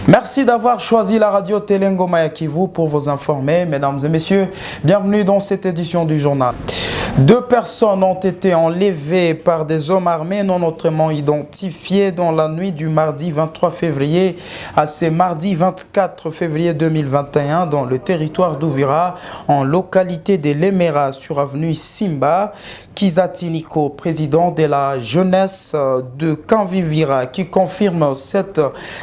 Merci d'avoir choisi la radio Télé Ngoma ya Kivu pour vous informer. Mesdames et messieurs, bienvenue dans cette édition du journal. 2 personnes ont été enlevées par des hommes armés non autrement identifiés dans la nuit du mardi 23 février à ce mardi 24 février 2021 dans le territoire d'Ouvira, en localité de Lemera sur avenue Simba. Kizatiniko, président de la jeunesse de Kanvivira, qui confirme cette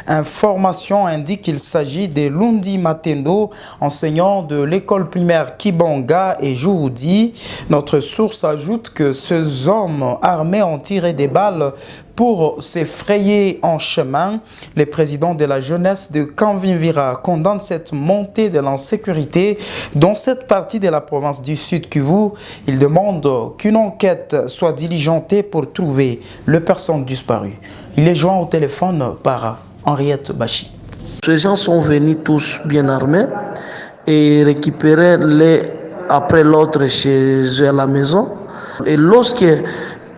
information, indique qu'il s'agit de Lundi Matendo, enseignant de l'école primaire Kibonga et Jououdi. Notre source ajoute que ces hommes armés ont tiré des balles pour s'effrayer en chemin. Le président de la jeunesse de Kanvivira condamne cette montée de l'insécurité dans cette partie de la province du Sud Kivu. Il demande qu'une enquête soit diligentée pour trouver les personnes disparues. Il est joint au téléphone par Henriette Bachi. Ces gens sont venus tous bien armés et récupéraient les après l'autre chez eux à la maison. Et lorsque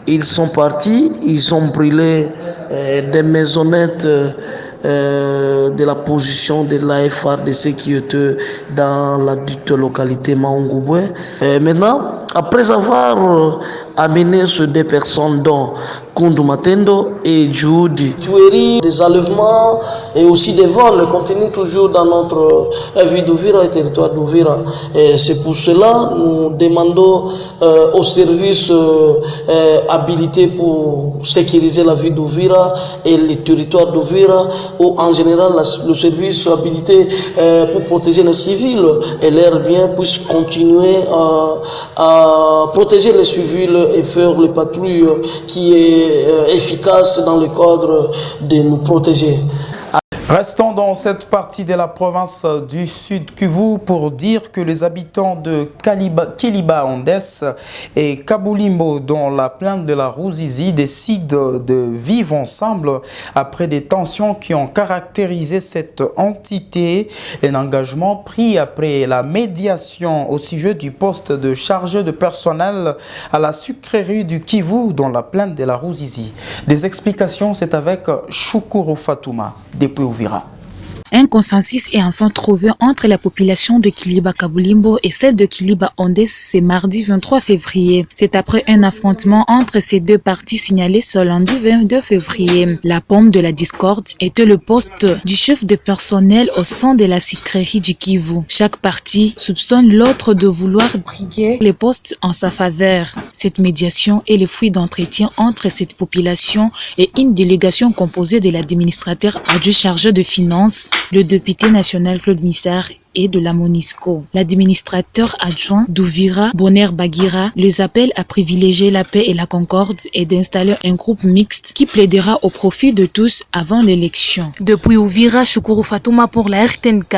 ils sont partis, ils ont brûlé des maisonnettes de la position de la FARDC qui était dans la dite localité Maungouboué. Maintenant, après avoir amené ces 2 personnes dont Kundu Matendo et Djoudi, tueries, des enlèvements et aussi des vols continuent toujours dans notre ville d'Ouvira et territoire d'Ouvira. C'est pour cela nous demandons aux services habilités pour sécuriser la ville d'Ouvira et les territoires d'Ouvira, ou en général le service habilité pour protéger les civils et leurs biens puisse continuer à protéger les civils et faire les patrouilles qui est efficace dans le cadre de nous protéger. Restons dans cette partie de la province du Sud Kivu pour dire que les habitants de Kiliba Andes et Kabulimbo dans la plaine de la Ruzizi décident de vivre ensemble après des tensions qui ont caractérisé cette entité. Un engagement pris après la médiation au sujet du poste de chargé de personnel à la sucrerie du Kivu dans la plaine de la Ruzizi. Des explications, c'est avec Shukuru Fatouma depuis Ouvira. Un consensus est enfin trouvé entre la population de Kiliba Kabulimbo et celle de Kiliba Andes ce mardi 23 février. C'est après un affrontement entre ces 2 parties signalé ce lundi 22 février. La pomme de la discorde était le poste du chef de personnel au sein de la sucrerie du Kivu. Chaque partie soupçonne l'autre de vouloir briguer les postes en sa faveur. Cette médiation est le fruit d'entretien entre cette population et une délégation composée de l'administrateur adjoint chargé de finances, le député national Claude Missard et de la MONUSCO. L'administrateur adjoint d'Ouvira, Bonner Bagira, les appelle à privilégier la paix et la concorde et d'installer un groupe mixte qui plaidera au profit de tous avant l'élection. Depuis Ouvira, Shukuru Fatouma pour la RTNK.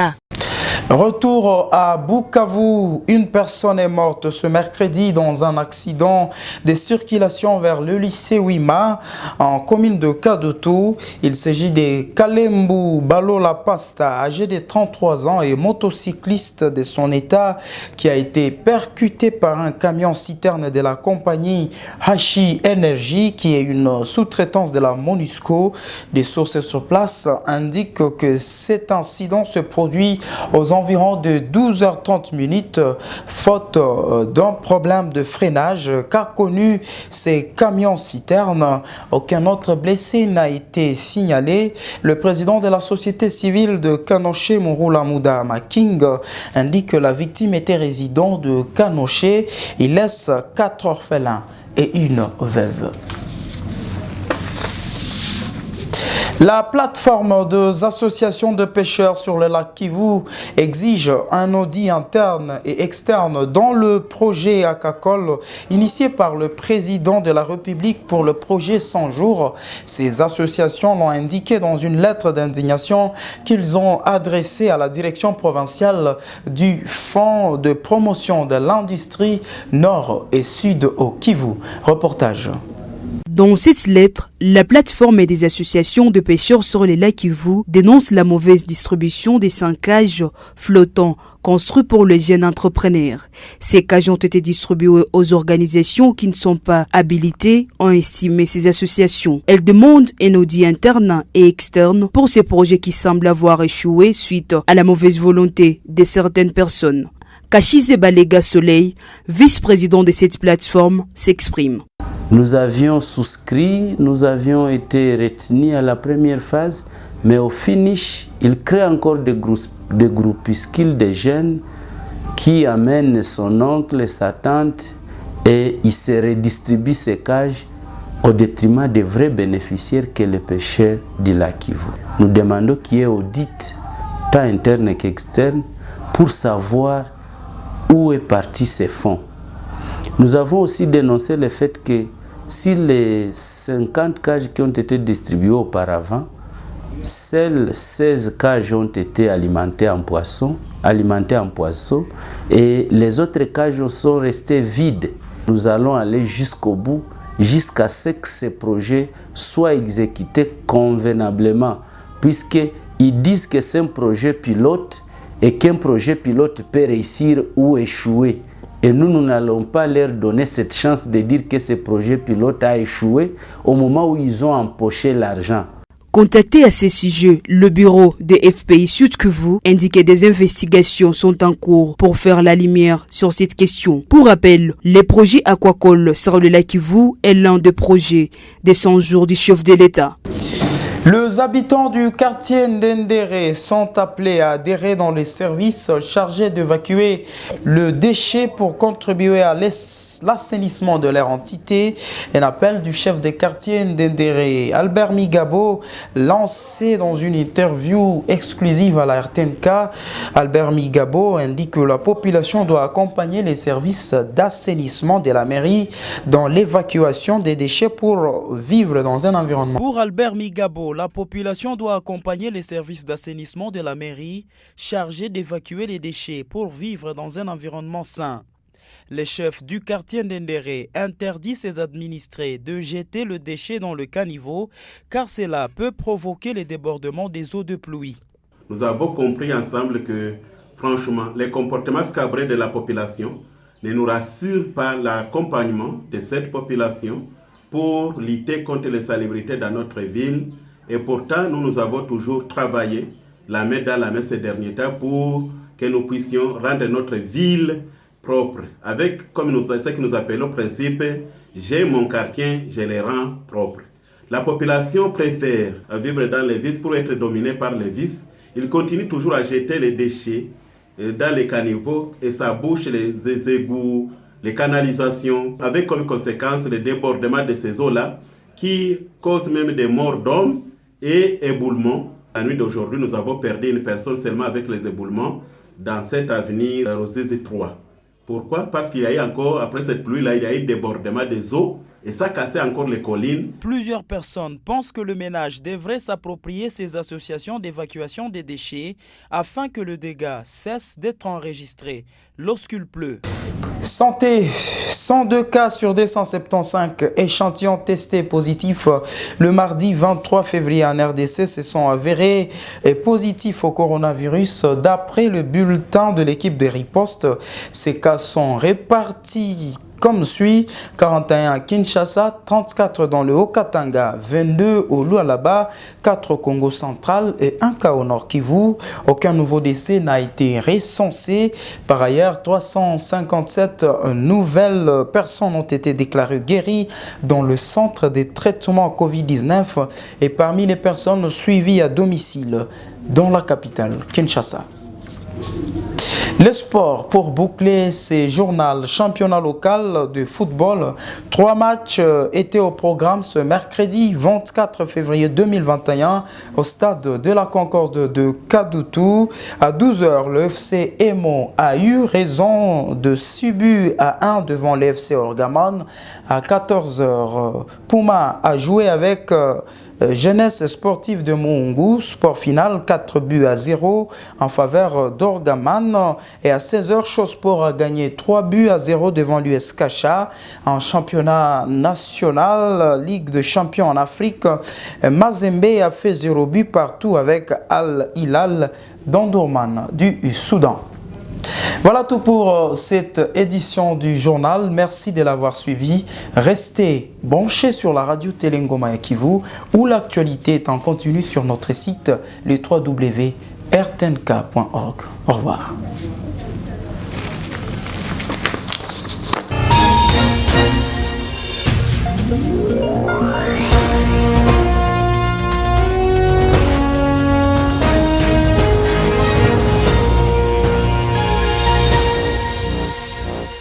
Retour à Bukavu, une personne est morte ce mercredi dans un accident de circulation vers le lycée Wima en commune de Kadoto. Il s'agit de Kalembu Balola Pasta, âgé de 33 ans et motocycliste de son état, qui a été percuté par un camion citerne de la compagnie Hashi Energy, qui est une sous-traitance de la MONUSCO. Des sources sur place indiquent que cet incident se produit aux environs de 12h30 faute d'un problème de freinage qu'a connu ces camions citernes. Aucun autre blessé n'a été signalé. Le président de la société civile de Kanoché, Mouroula Mouda Making, indique que la victime était résident de Kanoché. Il laisse 4 orphelins et une veuve. La plateforme des associations de pêcheurs sur le lac Kivu exige un audit interne et externe dans le projet Akakol initié par le président de la République pour le projet 100 jours. Ces associations l'ont indiqué dans une lettre d'indignation qu'ils ont adressée à la direction provinciale du Fonds de promotion de l'industrie Nord et Sud au Kivu. Reportage. Dans cette lettre, la plateforme et des associations de pêcheurs sur les lacs Kivu dénoncent la mauvaise distribution des 5 cages flottants construits pour les jeunes entrepreneurs. Ces cages ont été distribuées aux organisations qui ne sont pas habilitées, ont estimé ces associations. Elles demandent un audit interne et externe pour ces projets qui semblent avoir échoué suite à la mauvaise volonté de certaines personnes. Kachize Balega Soleil, vice-président de cette plateforme, s'exprime. Nous avions souscrit, nous avions été retenus à la première phase, mais au finish, il crée encore des groupuscules de jeunes qui amènent son oncle et sa tante et il se redistribue ces cages au détriment des vrais bénéficiaires que les pêcheurs du lac Kivu. Nous demandons qu'il y ait audit, tant interne qu'externe, pour savoir où est parti ces fonds. Nous avons aussi dénoncé le fait que si les 50 cages qui ont été distribuées auparavant, seules 16 cages ont été alimentées en poisson et les autres cages sont restées vides. Nous allons aller jusqu'au bout, jusqu'à ce que ces projets soient exécutés convenablement, puisqu'ils disent que c'est un projet pilote et qu'un projet pilote peut réussir ou échouer. Et nous n'allons pas leur donner cette chance de dire que ce projet pilote a échoué au moment où ils ont empoché l'argent. Contacté à ce sujet, le bureau de FPI Sud Kivu indique que des investigations sont en cours pour faire la lumière sur cette question. Pour rappel, le projet aquacole sur le lac Kivu est l'un des projets des 100 jours du chef de l'État. Les habitants du quartier Ndendere sont appelés à adhérer dans les services chargés d'évacuer le déchet pour contribuer à l'assainissement de leur entité. Un appel du chef de quartier Ndendere, Albert Migabo, lancé dans une interview exclusive à la RTNK. Albert Migabo indique que la population doit accompagner les services d'assainissement de la mairie dans l'évacuation des déchets pour vivre dans un environnement. Pour Albert Migabo, la population doit accompagner les services d'assainissement de la mairie chargés d'évacuer les déchets pour vivre dans un environnement sain. Le chef du quartier Ndendere interdit ses administrés de jeter le déchet dans le caniveau car cela peut provoquer les débordements des eaux de pluie. Nous avons compris ensemble que, franchement, les comportements scabreux de la population ne nous rassurent pas l'accompagnement de cette population pour lutter contre l'insalubrité dans notre ville. Et pourtant, nous avons toujours travaillé la main dans la main ces derniers temps pour que nous puissions rendre notre ville propre. Avec, ce que nous appelons principe, j'ai mon quartier, je les rends propres. La population préfère vivre dans les vices pour être dominée par les vices. Il continue toujours à jeter les déchets dans les caniveaux et ça bouche les égouts, les canalisations, avec comme conséquence le débordement de ces eaux-là qui causent même des morts d'hommes et éboulements. La nuit d'aujourd'hui, nous avons perdu une personne seulement avec les éboulements dans cette avenue Rosizi 3. Pourquoi? Parce qu'il y a eu encore, après cette pluie-là, il y a eu débordement des eaux et ça cassait encore les collines. Plusieurs personnes pensent que le ménage devrait s'approprier ces associations d'évacuation des déchets afin que le dégât cesse d'être enregistré lorsqu'il pleut. Santé, 102 cas sur 275 échantillons testés positifs le mardi 23 février en RDC se sont avérés positifs au coronavirus d'après le bulletin de l'équipe de riposte. Ces cas sont répartis comme suit: 41 à Kinshasa, 34 dans le Haut-Katanga, 22 au Lualaba, 4 au Congo central et 1 cas au Nord Kivu. Aucun nouveau décès n'a été recensé. Par ailleurs, 357 nouvelles personnes ont été déclarées guéries dans le centre des traitements Covid-19 et parmi les personnes suivies à domicile dans la capitale, Kinshasa. Le sport pour boucler ces journaux championnat local de football. 3 matchs étaient au programme ce mercredi 24 février 2021 au stade de la Concorde de Kadutu. À 12h, le FC Emo a eu raison de subir à 1 devant le FC Orgaman. À 14h, Puma a joué avec Jeunesse sportive de Mungu, sport final 4-0 en faveur d'Orgaman. Et à 16h, Chosport a gagné 3-0 devant l'US Kacha en championnat national, Ligue de champions en Afrique. Mazembe a fait 0 but partout avec Al Hilal d'Omdurman du Soudan. Voilà tout pour cette édition du journal. Merci de l'avoir suivi. Restez branchés sur la radio Telengo Maya Kivu où l'actualité est en continu sur notre site le www.rtnk.org. Au revoir.